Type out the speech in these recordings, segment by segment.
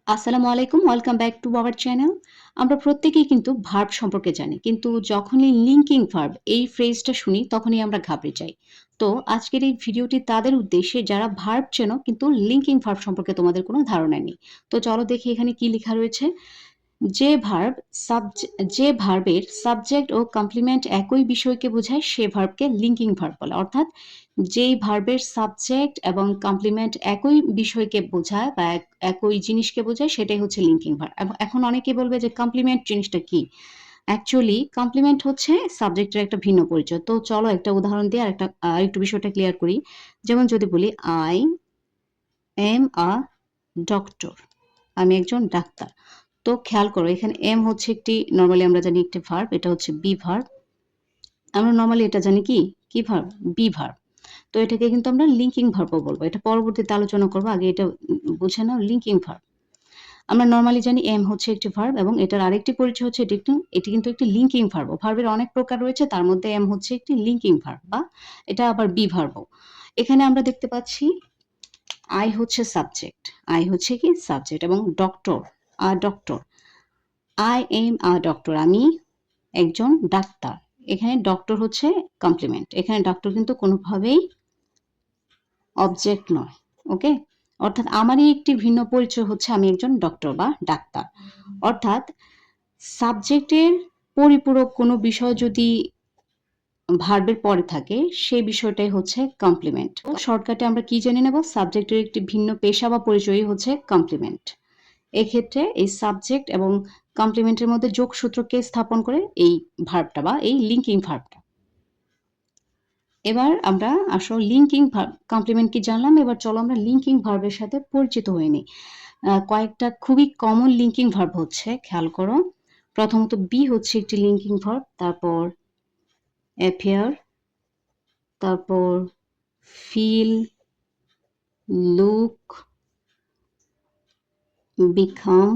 আসসালামু আলাইকুম। Welcome back to our channel. আমরা প্রত্যেকেই কিন্তু ভার্ব সম্পর্কে জানি। কিন্তু যখনই লিঙ্কিং ভার্ব এই ফ্রেজটা শুনি তখনই আমরা ঘাবড়ে যাই। তো আজকের এই ভিডিওটি তাদের উদ্দেশ্যে যারা ভার্ব চেনো কিন্তু লিঙ্কিং ভার্ব সম্পর্কে তোমাদের কোনো ধারণা নেই। তো চলো দেখি এখানে কি লেখা রয়েছে। যে ভার্ব যে ভার্বের সাবজেক্ট ও কমপ্লিমেন্ট একই বিষয়কে বোঝায় সে ভার্বকে লিঙ্কিং ভার্ব বলে। অর্থাৎ যেই ভার্বের সাবজেক্ট এবং কমপ্লিমেন্ট একই বিষয়কে বোঝায় বা একই জিনিসকে বোঝায় সেটাই হচ্ছে লিঙ্কিং ভার্ব। এখন অনেকে বলবে যে কমপ্লিমেন্ট জিনিসটা কি? অ্যাকচুয়ালি কমপ্লিমেন্ট হচ্ছে সাবজেক্টের একটা ভিন্ন পরিচয়। তো চলো একটা উদাহরণ দিয়ে আরেকটু বিষয়টা ক্লিয়ার করি। যেমন যদি বলি আই এম আ ডক্টর। আমি একজন ডাক্তার। তো খেয়াল করো এখানে এম হচ্ছে একটি নরমালি আমরা জানি একটি ভার্ব, এটা হচ্ছে বি ভার্ব। আমরা নরমালি এটা জানি কি ভার্ব? Be verb. তো এটাকে কিন্তু আমরা লিঙ্কিং ভার্বও বলবো। এটা পরবর্তীতে আলোচনা করব। আগে এটা বুঝে নাও লিঙ্কিং ভার্ব। আমরা নরমালি জানি এম হচ্ছে একটি ভার্ব এবং এটার আরেকটি পরিচয় হচ্ছে এটি কিন্তু একটি লিঙ্কিং ভার্ব। ভার্বের অনেক প্রকার রয়েছে তার মধ্যে এম হচ্ছে একটি লিঙ্কিং ভার্ব বা এটা আবার বি ভার্বও। এখানে আমরা দেখতে পাচ্ছি আই হচ্ছে সাবজেক্ট। আই হচ্ছে কি সাবজেক্ট এবং doctor doctor. I am a doctor. আমি একজন ডাক্তার। এখানে ডক্টর হচ্ছে কমপ্লিমেন্ট। এখানে ডক্টর কিন্তু কোনোভাবেই অবজেক্ট নয়। ওকে? অর্থাৎ আমারই একটি ভিন্ন পরিচয় হচ্ছে আমি একজন ডক্টর বা ডাক্তার। অর্থাৎ সাবজেক্টের পরিপূরক কোনো বিষয় যদি ভার্বের পরে থাকে সেই বিষয়টাই হচ্ছে কমপ্লিমেন্ট। শর্টকাটে আমরা কি জেনে নেব? সাবজেক্টের একটি ভিন্ন পেশা বা পরিচয়ই হচ্ছে কমপ্লিমেন্ট। এক্ষেত্রে এই সাবজেক্ট এবং কমপ্লিমেন্টের মধ্যে যোগসূত্রকে স্থাপন করে এই ভার্বটা বা এই লিঙ্কিং ভার্বটা। এবার আমরা আসল লিঙ্কিং ভার্ব কমপ্লিমেন্ট কি জানলাম, এবার চলো আমরা লিঙ্কিং ভার্বের সাথে পরিচিত হয়ে নিই। কয়েকটা খুবই কমন লিঙ্কিং ভার্ব হচ্ছে, খেয়াল করো। প্রথমত বি হচ্ছে একটি লিঙ্কিং ভার্ব, তারপর অ্যাপিয়ার, তারপর ফিল, লুক, বিকাম,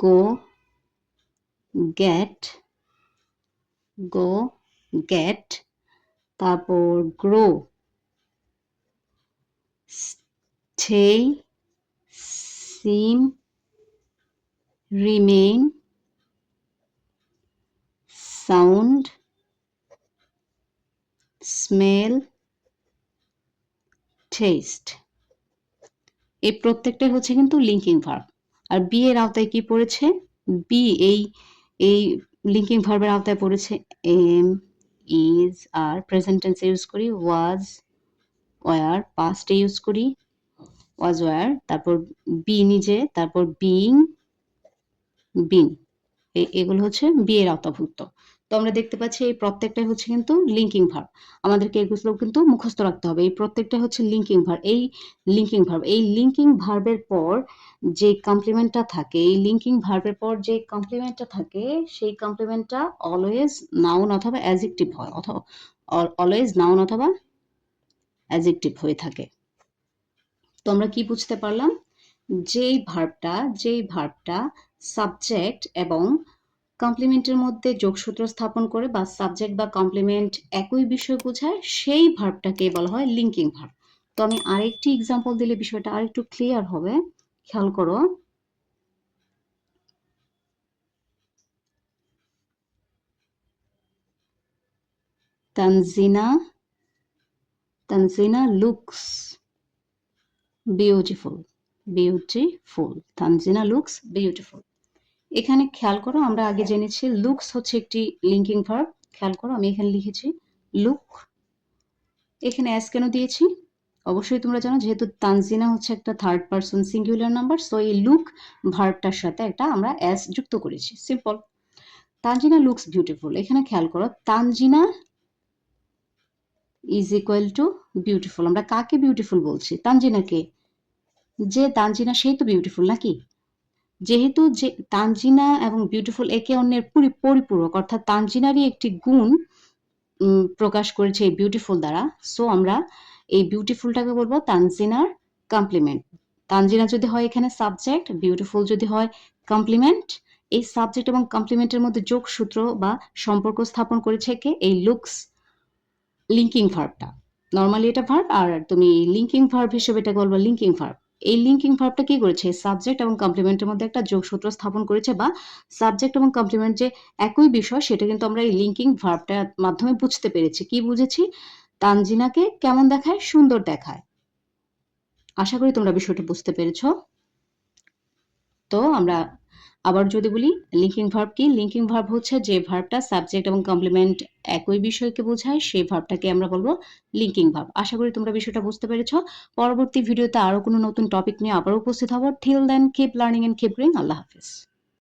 গো, গেট, তারপর গ্রো, স্টে, সিম, রিমেইন, সাউন্ড, স্মেল, টেস্ট। এই প্রত্যেকটাই হচ্ছে কিন্তু লিঙ্কিং ভার্ব। আর বি এর আওতায় কি পড়েছে? বি এই লিঙ্কিং ভার্বের আওতায় পড়েছে এম, ইজ, আর প্রেজেন্ট টেন্সে ইউজ করি ওয়াজ, ওয়ার, পাস্টে ইউজ করি ওয়াজ ওয়ার, তারপর বি নিজে, তারপর বিইং, বিন। এগুলো হচ্ছে বি এর আওতাভুক্ত। তো আমরা দেখতে পাচ্ছি এই প্রত্যেকটাই হচ্ছে কিন্তু লিঙ্কিং ভার্ব। আমাদেরকে এগুলো কিন্তু মুখস্থ রাখতে হবে। এই প্রত্যেকটা হচ্ছে লিঙ্কিং ভার্ব। এই লিঙ্কিং ভার্বের পর যে কমপ্লিমেন্টটা থাকে, এই লিঙ্কিং ভার্বের পর যে কমপ্লিমেন্টটা থাকে সেই কমপ্লিমেন্টটা অলওয়েজ নাউন অথবা অ্যাডজেক্টিভ হয়, অথবা অলওয়েজ নাউন অথবা অ্যাডজেক্টিভ হয়ে থাকে। তো আমরা কি বুঝতে পারলাম? যেই ভার্বটা সাবজেক্ট এবং কমপ্লিমেন্টের মধ্যে যোগসূত্র স্থাপন করে বা সাবজেক্ট বা কমপ্লিমেন্ট একই বিষয় বোঝায় সেই ভার্বটাকে বলা হয় লিঙ্কিং ভার্ব। তো আমি আরেকটি এক্সাম্পল দিলে বিষয়টা আরেকটু ক্লিয়ার হবে। খেয়াল করো, Tanzina looks beautiful. Tanzina looks beautiful. এখানে খেয়াল করো, আমরা আগে জেনেছি লুকস হচ্ছে একটি লিঙ্কিং ভার্ব। খেয়াল করো আমি এখানে লিখেছি লুক। এখানে অ্যাস কেন দিয়েছি? অবশ্যই তোমরা জানো যেহেতু তানজিনা হচ্ছে একটা third person singular number, so এই লুক ভার্বটার সাথে একটা আমরা অ্যাস যুক্ত করেছি। সিম্পল। Tanzina looks beautiful. এখানে খেয়াল করো, Tanzina is equal to beautiful. আমরা কাকে বিউটিফুল বলছি? তানজিনাকে। যে তানজিনা সেই তো বিউটিফুল নাকি? যেহেতু যে তানজিনা এবং বিউটিফুল একে অন্যের পরিপূরক, অর্থাৎ তানজিনারই একটি গুণ প্রকাশ করেছে এই বিউটিফুল দ্বারা, সো আমরা এই বিউটিফুলটাকে বলবো তানজিনার কমপ্লিমেন্ট। তানজিনা যদি হয় এখানে সাবজেক্ট, বিউটিফুল যদি হয় কমপ্লিমেন্ট। এই সাবজেক্ট এবং কমপ্লিমেন্টের মধ্যে যোগসূত্র বা সম্পর্ক স্থাপন করেছে কে? এই লুকস লিঙ্কিং ভার্বটা। নর্মালি এটা ভার্ব, আর তুমি লিঙ্কিং ভার্ব হিসেবে এটাকে বলবো লিঙ্কিং ভার্ব। এই লিঙ্কিং ভার্বটা কি করেছে? সাবজেক্ট এবং কমপ্লিমেন্টের মধ্যে একটা যোগসূত্র স্থাপন করেছে, বা সাবজেক্ট এবং কমপ্লিমেন্ট যে একই বিষয় সেটা কিন্তু আমরা এই লিঙ্কিং ভার্বটার মাধ্যমে বুঝতে পেরেছি। কি বুঝেছি? তানজিনাকে কেমন দেখায়? সুন্দর দেখায়। আশা করি তোমরা বিষয়টা বুঝতে পেরেছো। তো আমরা আবার যদি বলি লিঙ্কিং ভার্ব কি? লিঙ্কিং ভার্ব হচ্ছে যে ভার্বটা সাবজেক্ট এবং কমপ্লিমেন্ট একই বিষয়কে বোঝায়, সেই ভার্বটাকে আমরা বলবো লিঙ্কিং ভার্ব। আশা করি তোমরা বিষয়টা বুঝতে পেরেছো। পরবর্তী ভিডিওতে আরো কোনো নতুন টপিক নিয়ে আবার উপস্থিত হবো। Till then keep learning and keep growing. আল্লাহ হাফেজ।